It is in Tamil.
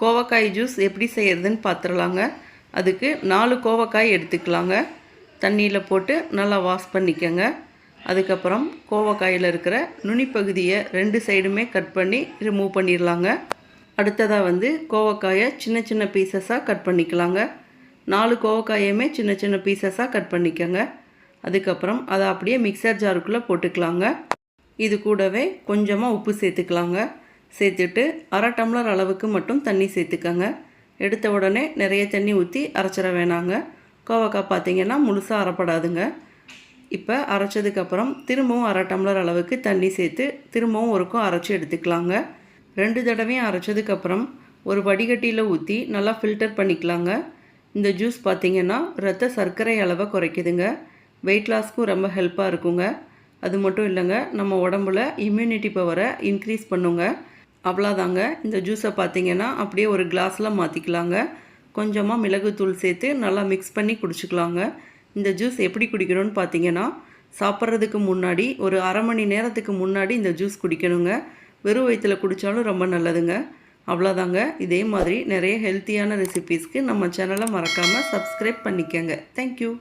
கோவக்காய் ஜூஸ் எப்படி செய்கிறதுன்னு பார்த்துடலாங்க. அதுக்கு 4 கோவக்காய் எடுத்துக்கலாங்க. தண்ணியில் போட்டு நல்லா வாஷ் பண்ணிக்கோங்க. அதுக்கப்புறம் கோவக்காயில் இருக்கிற நுனிப்பகுதியை 2 சைடுமே கட் பண்ணி ரிமூவ் பண்ணிடலாங்க. அடுத்ததாக கோவக்காயை சின்ன சின்ன பீசஸாக கட் பண்ணிக்கலாங்க. 4 கோவக்காயுமே சின்ன சின்ன பீசஸாக கட் பண்ணிக்கோங்க. அதுக்கப்புறம் அதை அப்படியே மிக்சர் ஜாருக்குள்ளே போட்டுக்கலாங்க. இது கூடவே கொஞ்சமாக உப்பு சேர்த்துக்கலாங்க. சேர்த்துட்டு 1/2 டம்ளர் அளவுக்கு மட்டும் தண்ணி சேர்த்துக்கோங்க. எடுத்த உடனே நிறைய தண்ணி ஊற்றி அரைச்சிட வேணாங்க. கோவக்காய் பார்த்திங்கன்னா முழுசாக அரைப்படாதுங்க. இப்போ அரைச்சதுக்கப்புறம் திரும்பவும் 1/2 டம்ளர் அளவுக்கு தண்ணி சேர்த்து திரும்பவும் ஒருக்கும் அரைச்சி எடுத்துக்கலாங்க. 2 தடவையும் அரைச்சதுக்கப்புறம் ஒரு வடிகட்டியில் ஊற்றி நல்லா ஃபில்டர் பண்ணிக்கலாங்க. இந்த ஜூஸ் பார்த்திங்கன்னா இரத்த சர்க்கரை அளவை குறைக்குதுங்க. வெயிட் லாஸ்க்கும் ரொம்ப ஹெல்ப்பாக இருக்குங்க. அது மட்டும் இல்லைங்க, நம்ம உடம்புல இம்யூனிட்டி பவரை இன்க்ரீஸ் பண்ணுங்க. அவ்வளோதாங்க. இந்த ஜூஸை பார்த்திங்கன்னா அப்படியே ஒரு கிளாஸில் மாற்றிக்கலாங்க. கொஞ்சமாக மிளகுத்தூள் சேர்த்து நல்லா மிக்ஸ் பண்ணி குடிச்சிக்கலாங்க. இந்த ஜூஸ் எப்படி குடிக்கணும்னு பார்த்திங்கன்னா, சாப்பிட்றதுக்கு முன்னாடி ஒரு அரை மணி நேரத்துக்கு முன்னாடி இந்த ஜூஸ் குடிக்கணுங்க. வெறும் வயிற்றில் குடித்தாலும் ரொம்ப நல்லதுங்க. அவ்வளோதாங்க. இதே மாதிரி நிறைய ஹெல்த்தியான ரெசிபீஸ்க்கு நம்ம சேனலை மறக்காமல் சப்ஸ்கிரைப் பண்ணிக்கோங்க. தேங்க்யூ.